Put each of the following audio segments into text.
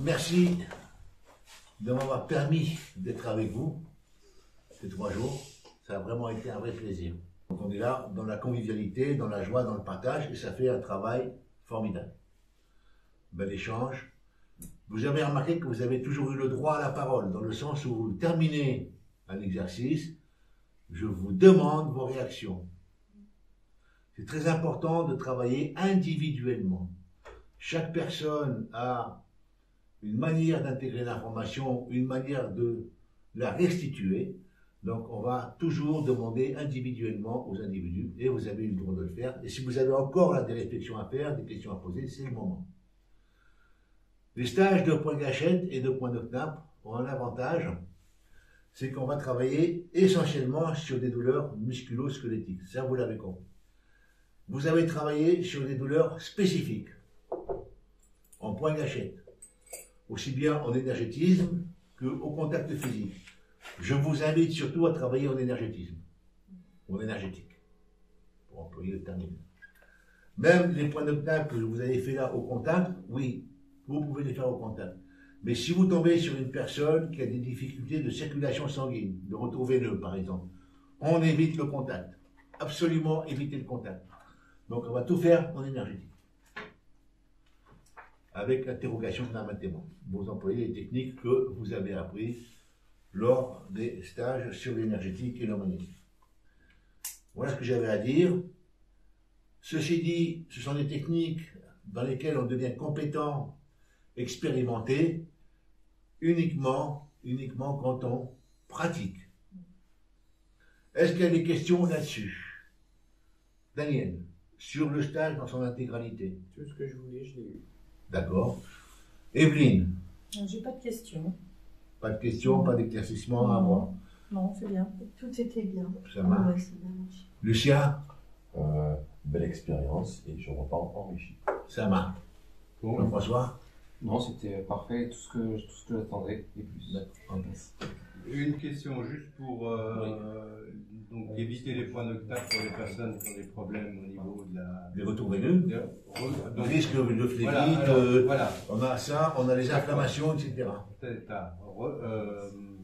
merci de m'avoir permis d'être avec vous ces 3 jours. Ça a vraiment été un vrai plaisir. Donc on est là dans la convivialité, dans la joie, dans le partage, et ça fait un travail formidable. Bel échange. Vous avez remarqué que vous avez toujours eu le droit à la parole, dans le sens où vous terminez un exercice, je vous demande vos réactions. C'est très important de travailler individuellement. Chaque personne a une manière d'intégrer l'information, une manière de la restituer. Donc on va toujours demander individuellement aux individus, et vous avez eu le droit de le faire. Et si vous avez encore là des réflexions à faire, des questions à poser, c'est le moment. Les stages de point gâchette et de point de knapp ont un avantage, c'est qu'on va travailler essentiellement sur des douleurs musculo-squelettiques. Ça, vous l'avez compris. Vous avez travaillé sur des douleurs spécifiques, en point gâchette, aussi bien en énergétisme qu'au contact physique. Je vous invite surtout à travailler en énergétisme, ou en énergétique, pour employer le terme. Même les points de knapp que vous avez fait là au contact, oui, vous pouvez les faire au contact. Mais si vous tombez sur une personne qui a des difficultés de circulation sanguine, de retour veineux par exemple, on évite le contact. Absolument éviter le contact. Donc on va tout faire en énergétique. Avec l'interrogation de l'amatément. Vous employez les techniques que vous avez apprises lors des stages sur l'énergétique et le magnétique. Voilà ce que j'avais à dire. Ceci dit, ce sont des techniques dans lesquelles on devient compétent, expérimenté, uniquement quand on pratique. Est-ce qu'il y a des questions là-dessus? Daniel, sur le stage dans son intégralité. Tout ce que je voulais, je l'ai eu. D'accord. Evelyne? J'ai pas de questions. Pas de questions, pas d'éclaircissement à avoir? Non, c'est bien. Tout était bien. Ça marche. Ouais, c'est bien marché. Lucien? Belle expérience et je repars enrichi. Ça marche. Bon, Jean-François? Non, c'était parfait, tout ce que j'attendais et plus. D'accord. une question juste pour donc éviter les points de contact pour les personnes qui ont des problèmes au niveau de la... Les retours veineux? Le risque de phlébite, Voilà, voilà. on a ça, on a les inflammations, etc. T'as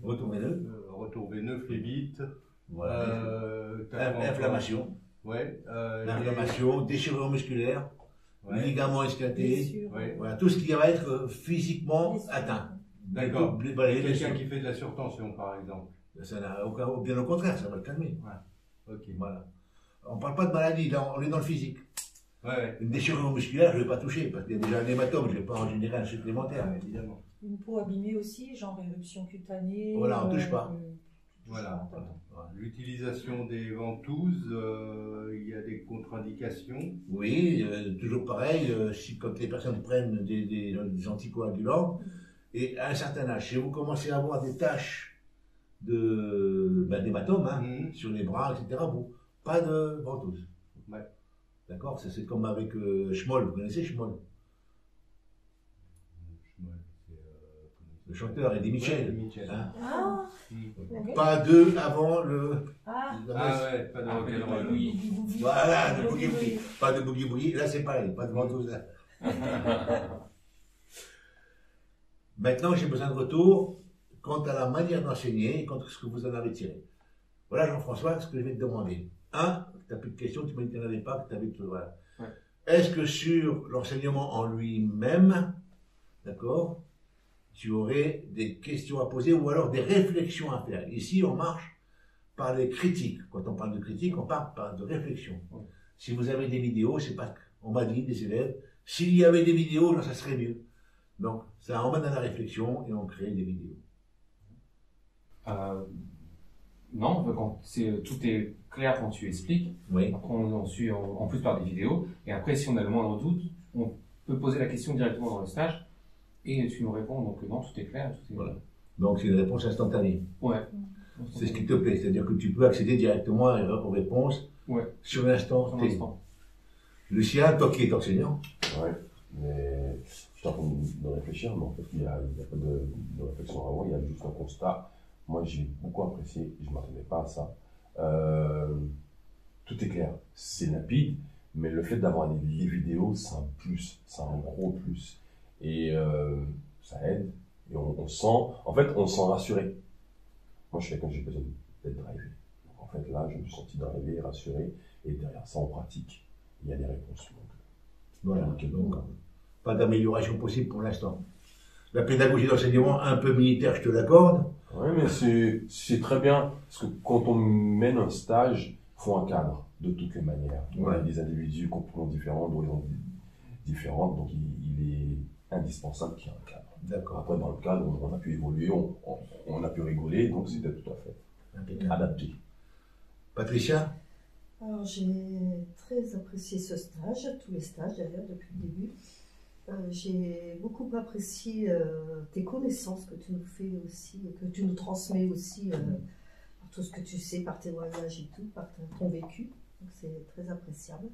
Retour veineux? retour veineux, phlébite, Voilà. t'as quoi Inflammation. Ouais. L'inflammation, déchirure musculaire, Ouais. ligaments esquintés, Ouais. voilà, tout ce qui va être physiquement atteint. D'accord. Voilà, Quelqu'un qui fait de la surtension, par exemple. ça n'a aucun, bien au contraire, ça va le calmer. Ok. Voilà. On ne parle pas de maladie, là, on est dans le physique. Ouais. Une déchirure musculaire, je ne vais pas toucher, parce qu'il y a déjà un hématome, je ne vais pas en générer un supplémentaire, évidemment. Une peau abîmée aussi, genre éruption cutanée. Voilà, on touche pas. Voilà. Voilà. L'utilisation des ventouses, il y a des contre-indications. Oui, toujours pareil, si, quand les personnes prennent des anticoagulants, et à un certain âge, si vous commencez à avoir des taches d'hématome sur les bras, etc., vous, pas de ventouse. Ouais. D'accord? C'est comme avec Schmoll, vous connaissez Schmoll? Le chanteur, Eddie Mitchell. Ouais, Mitchell. Hein? Ah, Ok. Pas deux avant le... ah, Ouais, pas de rock'n'roll. oui. Voilà, de boogie boogie. Pas de boogie boogie, là c'est pareil, pas de ventouse là. Maintenant, j'ai besoin de retour quant à la manière d'enseigner et quant à ce que vous en avez tiré. Voilà, Jean-François, ce que je vais te demander. Tu n'as plus de questions, tu m'as dit que tu n'en avais pas, que tu avais tout. Voilà. Ouais. Est-ce que sur l'enseignement en lui-même, d'accord, tu aurais des questions à poser ou alors des réflexions à faire? Ici, on marche par les critiques. Quand on parle de critique, on parle par de réflexion. Ouais. Si vous avez des vidéos, c'est parce qu'on m'a dit, des élèves, s'il y avait des vidéos, là, ça serait mieux. Donc, ça emmène à la réflexion et on crée des vidéos. Non, tout est clair quand tu expliques. Oui. Après, on suit en plus par des vidéos. Et après, si on a le moindre doute, on peut poser la question directement dans le stage. Et tu nous réponds. Donc, non, tout est clair. Tout est... Voilà. Donc, c'est une réponse instantanée. Ouais. C'est ce qui te plaît. C'est-à-dire que tu peux accéder directement aux réponses sur l'instant Pour T. l'instant. Lucien, toi qui es enseignant. Ouais, mais je suis en train de réfléchir, mais en fait, il n'y a pas de réflexion avant, il y a juste un constat. Moi, j'ai beaucoup apprécié, je ne m'attendais pas à ça. Tout est clair, c'est limpide, mais le fait d'avoir les vidéos, c'est un plus, c'est un gros plus. Et ça aide. Et on sent, en fait, on se sent rassuré. Moi, je suis quelqu'un, j'ai besoin d'être drivé. Donc, en fait, là, je me suis senti drivé, rassuré. Et derrière ça, en pratique, il y a des réponses. Donc, Voilà. Donc, pas d'amélioration possible pour l'instant. La pédagogie d'enseignement, un peu militaire, je te l'accorde. oui, mais c'est très bien. Parce que quand on mène un stage, il faut un cadre, de toutes les manières. On a des individus complètement différents, d'horizons différentes. Donc, il est indispensable qu'il y ait un cadre. D'accord. Après, dans le cadre, on a pu évoluer, on a pu rigoler, donc c'était tout à fait Impeccable. adapté. Patricia? Alors, j'ai très apprécié ce stage, tous les stages d'ailleurs depuis le début. J'ai beaucoup apprécié tes connaissances que tu nous fais aussi, que tu nous transmets aussi par tout ce que tu sais, par tes voyages et tout, par ton vécu. Donc c'est très appréciable.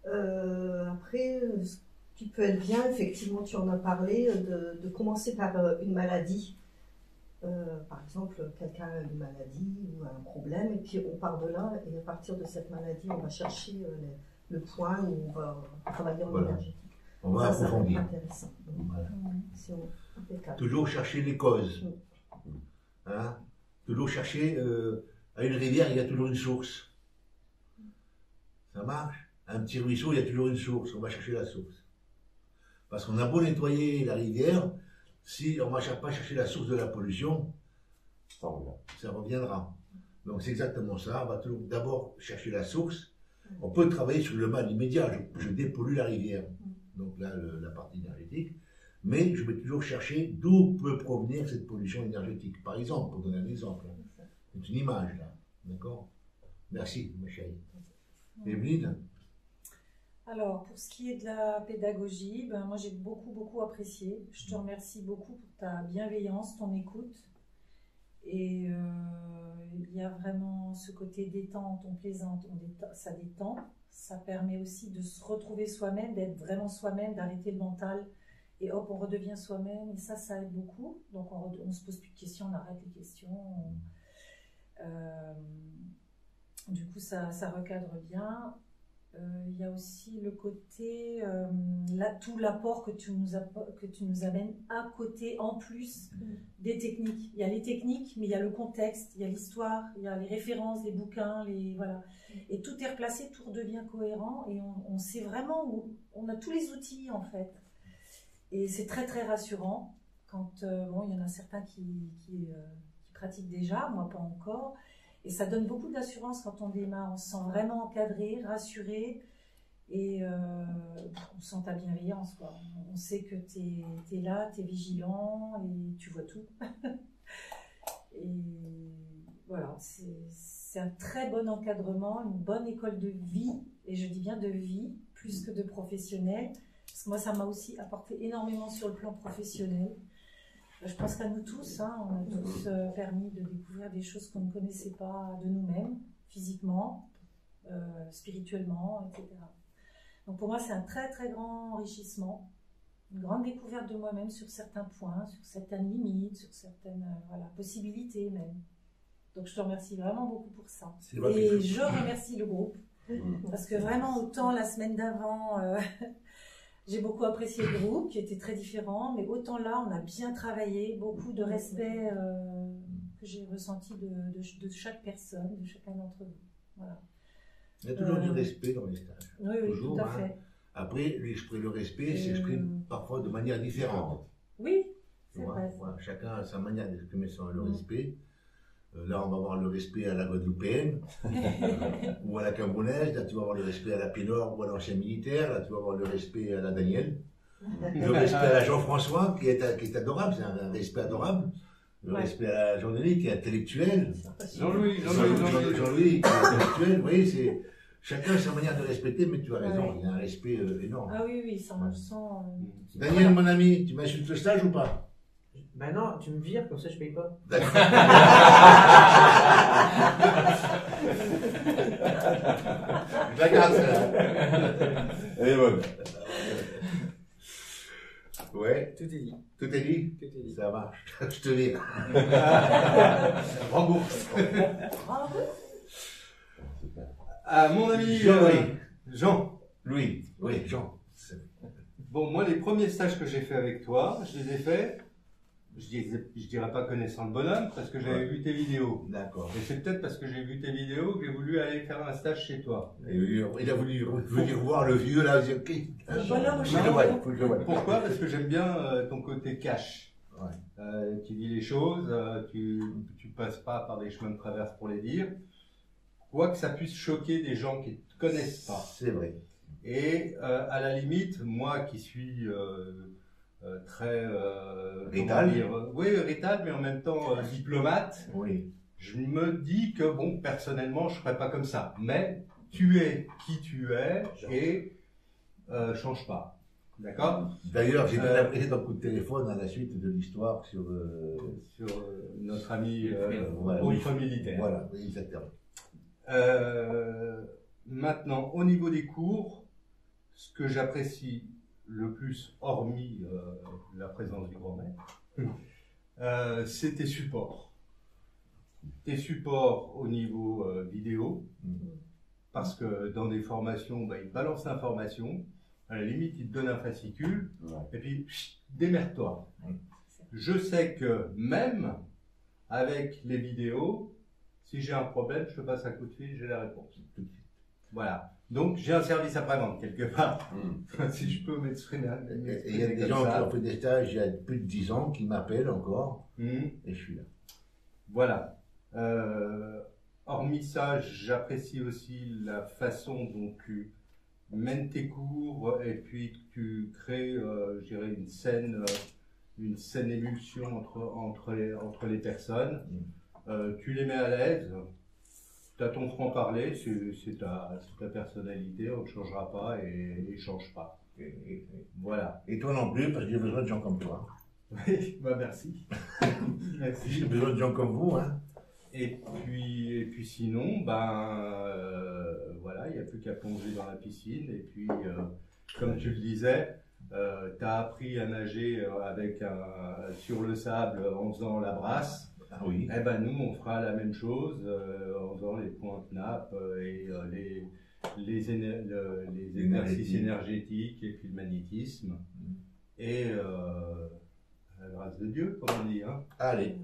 Après, ce qui peut être bien, effectivement, tu en as parlé, de commencer par une maladie. Par exemple, quelqu'un a une maladie ou un problème, et puis on part de là, et à partir de cette maladie, on va chercher le point où on va travailler en énergétique. On va Ça va être approfondir. intéressant. Donc, Voilà. c'est impeccable. Toujours chercher les causes. Hein? Toujours chercher, à une rivière, il y a toujours une source. Ça marche. Un petit ruisseau, il y a toujours une source. On va chercher la source. Parce qu'on a beau nettoyer la rivière, si on ne va pas chercher la source de la pollution, Ça revient. ça reviendra. Donc c'est exactement ça. On va toujours d'abord chercher la source. On peut travailler sur le mal immédiat. Je dépollue la rivière. Donc là, la partie énergétique. Mais je vais toujours chercher d'où peut provenir cette pollution énergétique. Par exemple, pour donner un exemple, c'est une image là. D'accord? Merci, ma chérie. Evelyne? Alors, pour ce qui est de la pédagogie, ben, moi j'ai beaucoup apprécié. Je te remercie beaucoup pour ta bienveillance, ton écoute. Et il y a vraiment ce côté détente, on plaisante, ça détend. Ça permet aussi de se retrouver soi-même, d'être vraiment soi-même, d'arrêter le mental. Et hop, on redevient soi-même. Et ça aide beaucoup. Donc on ne se pose plus de questions, on arrête les questions. Du coup, ça recadre bien. Il y a aussi le côté, tout l'apport que tu nous amènes à côté, en plus des techniques. Il y a les techniques, mais il y a le contexte, il y a l'histoire, il y a les références, les bouquins, voilà. Et tout est replacé, tout redevient cohérent et on sait vraiment où on a tous les outils en fait. Et c'est très rassurant quand, il y en a certains qui pratiquent déjà, moi pas encore. Et ça donne beaucoup d'assurance quand on démarre, on se sent vraiment encadré, rassuré, et on sent ta bienveillance, quoi. On sait que tu es là, tu es vigilant, et tu vois tout. Et voilà, c'est un très bon encadrement, une bonne école de vie, et je dis bien de vie, plus que de professionnel, parce que moi ça m'a aussi apporté énormément sur le plan professionnel. Je pense qu'à nous tous, on a tous permis de découvrir des choses qu'on ne connaissait pas de nous-mêmes, physiquement, spirituellement, etc. Donc pour moi, c'est un très grand enrichissement, une grande découverte de moi-même sur certains points, sur certaines limites, sur certaines possibilités même. Donc je te remercie vraiment beaucoup pour ça. Et je remercie le groupe, parce que vraiment, autant la semaine d'avant... J'ai beaucoup apprécié le groupe, qui était très différent, mais autant là, on a bien travaillé, beaucoup de respect que j'ai ressenti de chaque personne, de chacun d'entre vous. Voilà. Il y a toujours du respect dans les stages. Oui, toujours, tout à fait. Après, le respect s'exprime parfois de manière différente. Oui, c'est vrai. Voilà, chacun a sa manière d'exprimer le respect. Là, on va avoir le respect à la Guadeloupéenne ou à la Camerounaise. Là, tu vas avoir le respect à la Pénor ou à l'ancien militaire. Là, tu vas avoir le respect à la Daniel. Le respect à la Jean-François, qui est adorable. C'est un respect adorable. Le respect à la Jean-Denis, qui est intellectuel. Jean-Louis, qui est intellectuel. Oui, c'est... Chacun a sa manière de respecter, mais tu as raison, il y a un respect énorme. Ah oui, ça me sent... Daniel, mon ami, tu m'insultes le stage ou pas? Ben non, tu me vires, comme ça je paye pas. D'accord. Je la garde, celle-là. Elle est bonne. Ouais. Tout est dit. Tout est dit? Tout est dit. Ça marche. Je te vire. Rembourse. Super. Ah, mon ami Jean-Louis. Jean-Louis. Oui, Jean. Bon, moi, les premiers stages que j'ai fait avec toi, je les ai faits, je dirais pas connaissant le bonhomme, parce que j'avais vu tes vidéos. D'accord. Et c'est peut-être parce que j'ai vu tes vidéos que j'ai voulu aller faire un stage chez toi. Et il a voulu venir voir le vieux là, il dit, ok. bonhomme au Faut que je le chapeau. voie, faut que je le voie. Pourquoi? Parce que j'aime bien ton côté cash. Ouais. Tu dis les choses, tu passes pas par des chemins de traverse pour les dire. Quoi que ça puisse choquer des gens qui ne te connaissent pas. C'est vrai. Et à la limite, moi qui suis très Rital. oui, rital, mais en même temps diplomate, Oui. je me dis que bon, personnellement, je ferais pas comme ça. Mais tu es qui tu es et change pas. D'accord? D'ailleurs, j'ai bien apprécié ton coup de téléphone à la suite de l'histoire sur notre ami ouais, autre oui. militaire. Voilà, oui, exactement. Maintenant, au niveau des cours, ce que j'apprécie le plus, hormis la présence du grand maître, c'est tes supports. Tes supports au niveau vidéo, parce que dans des formations, ils te balancent l'information, à la limite, ils te donnent un fascicule, et puis, démerde-toi. Je sais que même avec les vidéos, si j'ai un problème, je te passe un coup de fil, j'ai la réponse. Tout de suite. Voilà. Donc, j'ai un service après-vente, quelque part. Si je peux m'exprimer. Et il y a des gens qui ont fait des stages il y a plus de 10 ans qui m'appellent encore, et je suis là. Voilà. Hormis ça, j'apprécie aussi la façon dont tu mènes tes cours et puis tu crées, je dirais, une saine émulsion entre les personnes. Tu les mets à l'aise. Tu as ton franc-parler, c'est ta personnalité, on ne changera pas et ne change pas. Voilà. Et toi non plus, parce que j'ai besoin de gens comme toi. Oui, merci. Merci. J'ai besoin de gens comme vous, hein. Et puis sinon, voilà, il n'y a plus qu'à plonger dans la piscine. Et puis, comme tu le disais, tu as appris à nager sur le sable en faisant la brasse. Ah oui. Eh ben nous, on fera la même chose en faisant les pointes nappes et les exercices énergétiques et puis le magnétisme. Et à la grâce de Dieu, comme on dit. Hein. Allez.